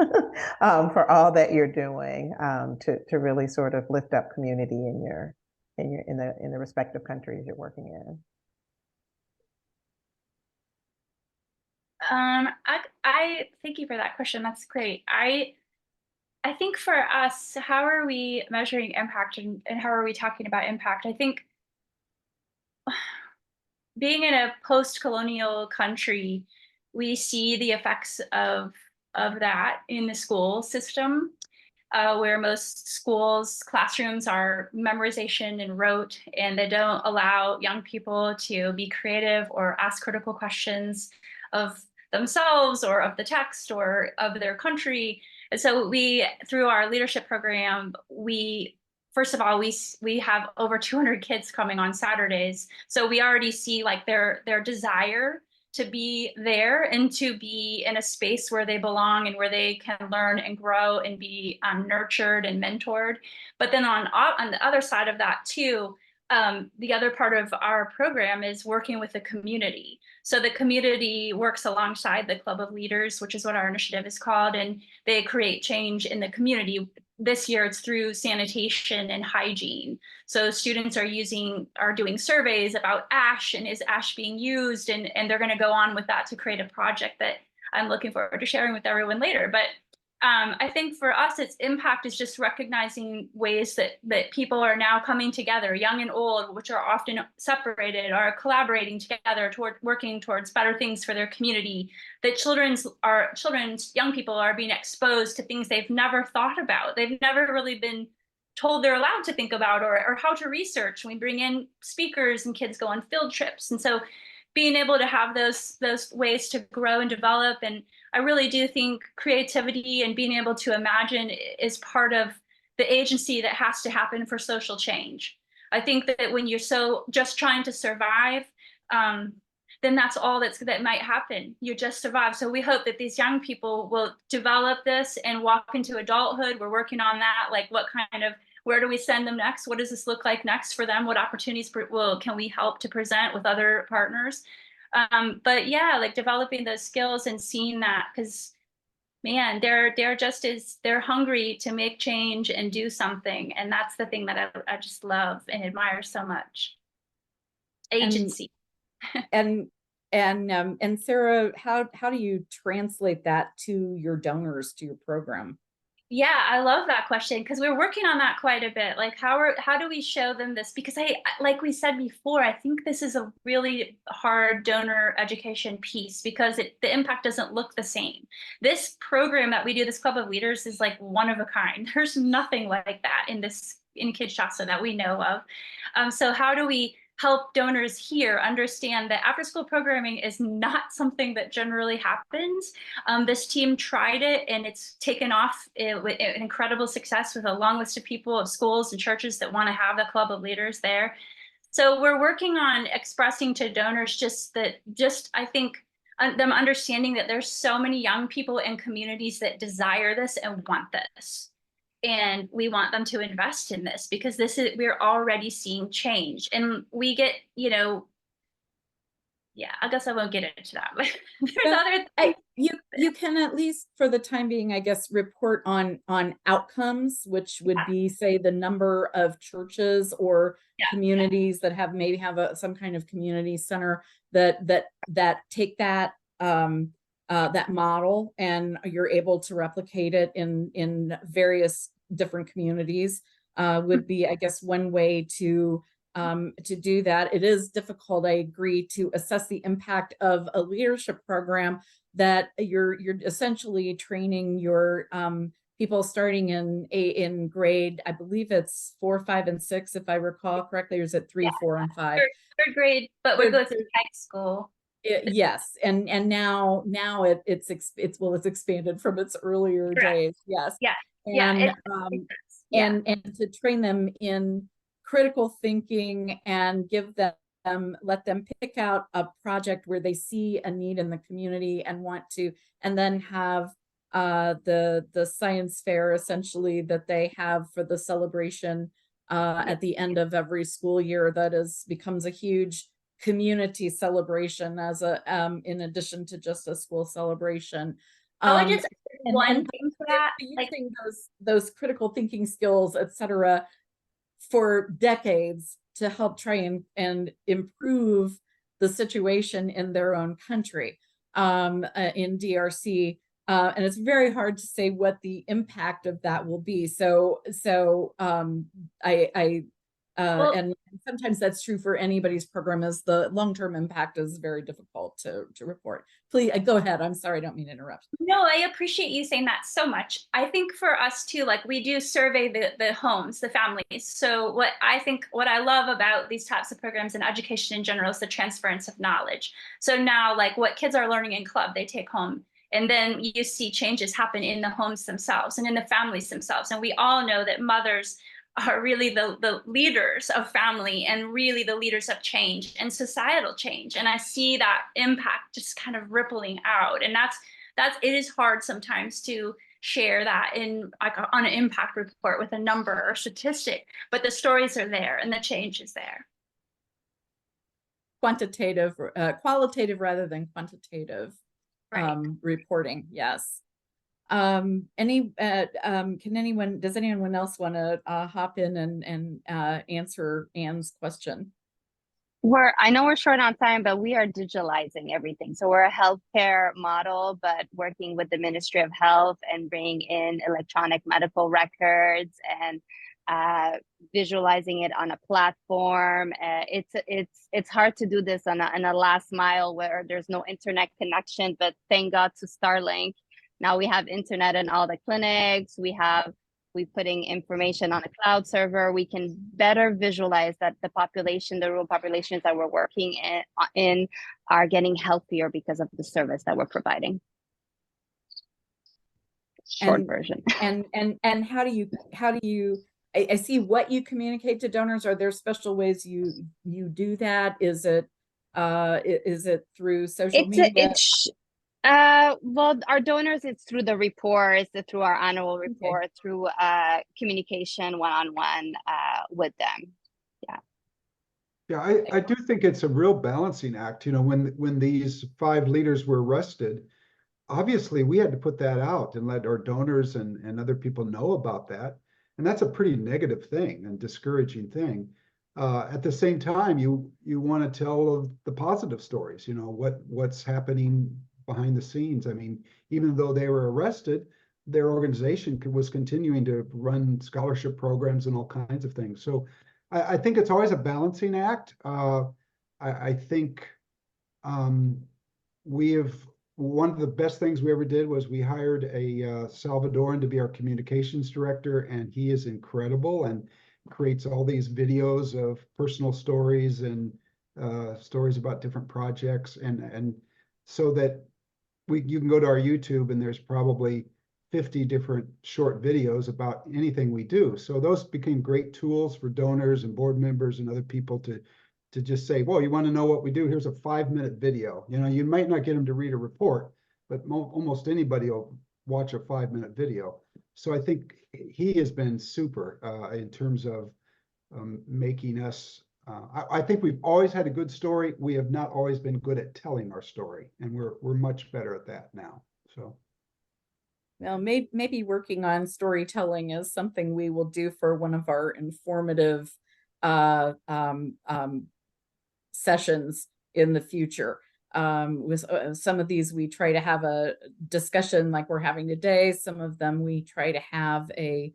for all that you're doing to really sort of lift up community in the respective countries you're working in. I thank you for that question. That's great. I think for us, how are we measuring impact and how are we talking about impact? I think being in a post-colonial country, we see the effects of that in the school system, where most schools, classrooms are memorization and rote, and they don't allow young people to be creative or ask critical questions of themselves or of the text or of their country. And so we, through our leadership program, first of all, we have over 200 kids coming on Saturdays. So we already see like their desire to be there and to be in a space where they belong and where they can learn and grow and be nurtured and mentored. But then on the other side of that too, the other part of our program is working with the community. So the community works alongside the Club of Leaders, which is what our initiative is called, and they create change in the community. This year it's through sanitation and hygiene. So students are doing surveys about ash, and is ash being used, and they're going to go on with that to create a project that I'm looking forward to sharing with everyone later. But I think for us, its impact is just recognizing ways that people are now coming together, young and old, which are often separated, are collaborating together toward working towards better things for their community. That young people are being exposed to things they've never thought about. They've never really been told they're allowed to think about or how to research. We bring in speakers and kids go on field trips. And so being able to have those ways to grow and develop. And I really do think creativity and being able to imagine is part of the agency that has to happen for social change. I think that when you're just trying to survive, then that's all that might happen. You just survive. So we hope that these young people will develop this and walk into adulthood. We're working on that. Like where do we send them next? What does this look like next for them? What opportunities can we help to present with other partners? But yeah, like developing those skills and seeing that, because man, they're hungry to make change and do something. And that's the thing that I just love and admire so much. Agency. And Sarah, how do you translate that to your donors, to your program? Yeah, I love that question because we're working on that quite a bit. Like how do we show them this? Because like we said before, I think this is a really hard donor education piece because the impact doesn't look the same. This program that we do, this Club of Leaders, is like one of a kind. There's nothing like that in Kinshasa that we know of. So how do we help donors here understand that after school programming is not something that generally happens? This team tried it and it's taken off with incredible success with a long list of people, of schools and churches that want to have the Club of Leaders there. So we're working on expressing to donors I think them understanding that there's so many young people in communities that desire this and want this. And we want them to invest in this because we're already seeing change. And we get, yeah, I guess I won't get into that. But there's other things. You can at least for the time being, I guess, report on outcomes, which would be, say, the number of churches or communities that maybe have some kind of community center that take that that model and you're able to replicate it in various different communities would be, I guess, one way to do that. It is difficult, I agree, to assess the impact of a leadership program that you're essentially training your people starting in grade, I believe it's 4, 5, and 6, if I recall correctly, or is it 3, 4, and 5? Third grade, but we go to high school. Yes, and now it's expanded from its earlier days. Yes, and and to train them in critical thinking and let them pick out a project where they see a need in the community and want to, and then have the science fair essentially that they have for the celebration at the end of every school year. That becomes a huge community celebration as in addition to just a school celebration. I just one thing for that, using those critical thinking skills, etc., for decades to help try and improve the situation in their own country, in DRC. And it's very hard to say what the impact of that will be. So and sometimes that's true for anybody's program, as the long-term impact is very difficult to report. Please go ahead. I'm sorry, I don't mean to interrupt. No, I appreciate you saying that so much. I think for us too, like we do survey the homes, the families. So what I love about these types of programs and education in general is the transference of knowledge. So now, like what kids are learning in club, they take home. And then you see changes happen in the homes themselves and in the families themselves. And we all know that mothers are really the leaders of family and really the leaders of change and societal change. And I see that impact just kind of rippling out. And it is hard sometimes to share that in like on an impact report with a number or statistic, but the stories are there and the change is there. Qualitative rather than quantitative reporting. Yes. Does anyone else want to hop in and answer Anne's question? I know we're short on time, but we are digitalizing everything. So we're a healthcare model, but working with the Ministry of Health and bringing in electronic medical records and visualizing it on a platform. It's hard to do this on a last mile where there's no internet connection, but thank God to Starlink. Now we have internet in all the clinics. We're putting information on a cloud server. We can better visualize that the rural populations that we're working in are getting healthier because of the service that we're providing. Short version. And how do you I see what you communicate to donors. Are there special ways you do that? Is it through social media? Well, our donors, it's through the reports, through our annual report, through communication one-on-one with them. Yeah, I do think it's a real balancing act. When these 5 leaders were arrested, obviously we had to put that out and let our donors and other people know about that. And that's a pretty negative thing and discouraging thing. At the same time, you want to tell the positive stories, what's happening behind the scenes. I mean, even though they were arrested, their organization was continuing to run scholarship programs and all kinds of things. So I think it's always a balancing act. I think one of the best things we ever did was we hired a Salvadoran to be our communications director, and he is incredible and creates all these videos of personal stories and stories about different projects, and so that you can go to our YouTube and there's probably 50 different short videos about anything we do. So those became great tools for donors and board members and other people to just say, well, you want to know what we do? Here's a 5-minute video. You know, you might not get them to read a report, but almost anybody will watch a 5-minute video. So I think he has been super in terms of making us, I think we've always had a good story. We have not always been good at telling our story, and we're much better at that now. So. Well, maybe working on storytelling is something we will do for one of our informative sessions in the future. With some of these, we try to have a discussion like we're having today. Some of them we try to have a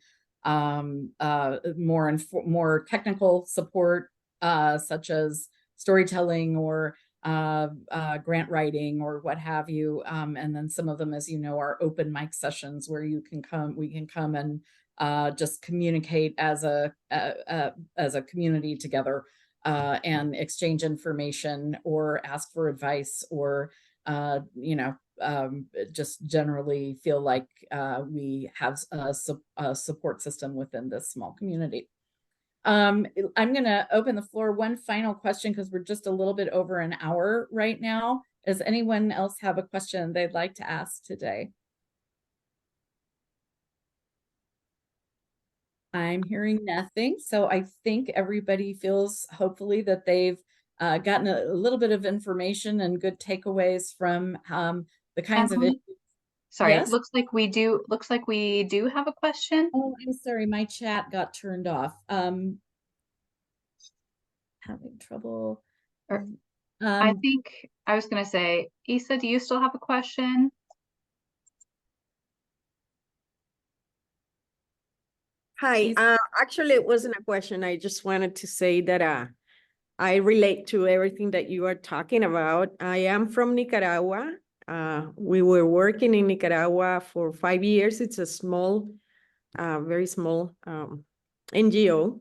more technical support, such as storytelling or grant writing or what have you. And then some of them, as you know, are open mic sessions where we can come and just communicate as a community together and exchange information or ask for advice or, just generally feel like we have a support system within this small community. I'm going to open the floor. One final question, because we're just a little bit over an hour right now. Does anyone else have a question they'd like to ask today? I'm hearing nothing. So I think everybody feels hopefully that they've gotten a little bit of information and good takeaways from the kinds of issues. Sorry, Yes? looks like we do have a question. Oh, I'm sorry, my chat got turned off. Having trouble. I think I was gonna say, Isa, do you still have a question? Hi, actually it wasn't a question. I just wanted to say that I relate to everything that you are talking about. I am from Nicaragua. We were working in Nicaragua for 5 years. It's a small, very small NGO,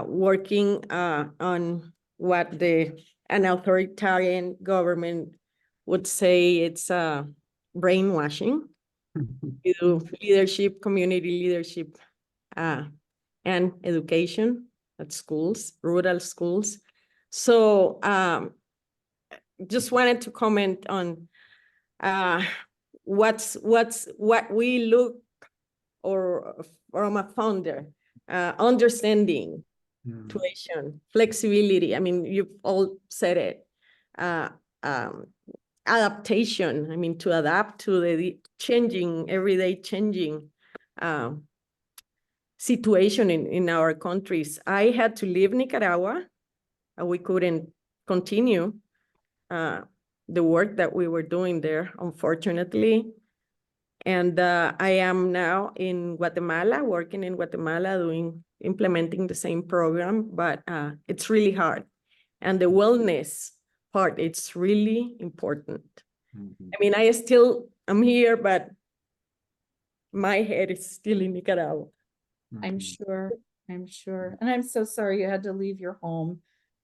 working on what an authoritarian government would say it's brainwashing. We do leadership, community leadership, and education at schools, rural schools. So just wanted to comment on what we look or from a founder, understanding, tuition, flexibility. I mean, you've all said it. Adaptation, I mean, to adapt to the changing, everyday changing situation in our countries. I had to leave Nicaragua. We couldn't continue the work that we were doing there, unfortunately. And I am now in Guatemala, working in Guatemala, implementing the same program, but it's really hard. And the wellness part, it's really important. I mean, I'm here, but my head is still in Nicaragua. I'm sure. And I'm so sorry you had to leave your home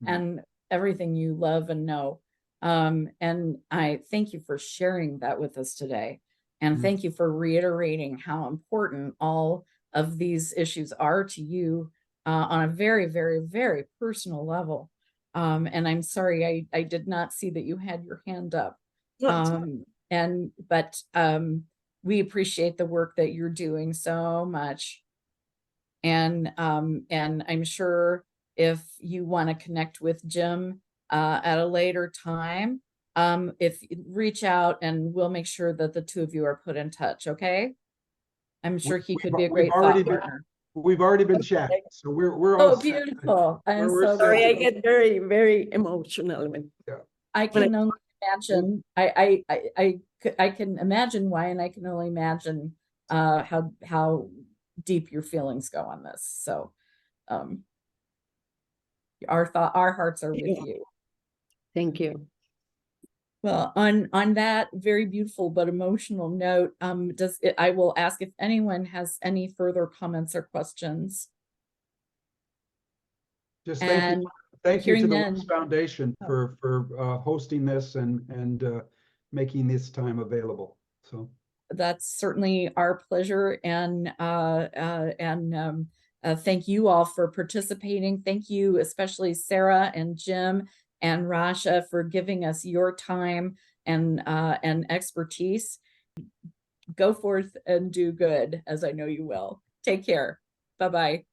and everything you love and know. And I thank you for sharing that with us today. And thank you for reiterating how important all of these issues are to you on a very, very, very personal level. And I'm sorry, I did not see that you had your hand up. But we appreciate the work that you're doing so much. And I'm sure if you want to connect with Jim at a later time, if you reach out and we'll make sure that the two of you are put in touch. Okay. I'm sure he could be a great thought partner. We've already been chatting, so we're all set. Beautiful. I'm so sorry, I get very, very emotional. I can only imagine. I can imagine why, and I can only imagine how deep your feelings go on this. So our hearts are with you. Thank you. Well, on that very beautiful but emotional note, I will ask if anyone has any further comments or questions. Just And thank you to hearing the none. Woods Foundation for hosting this and making this time available. So That's certainly our pleasure, and thank you all for participating. Thank you, especially Sarah and Jim and Racha, for giving us your time and expertise. Go forth and do good, as I know you will. Take care. Bye-bye.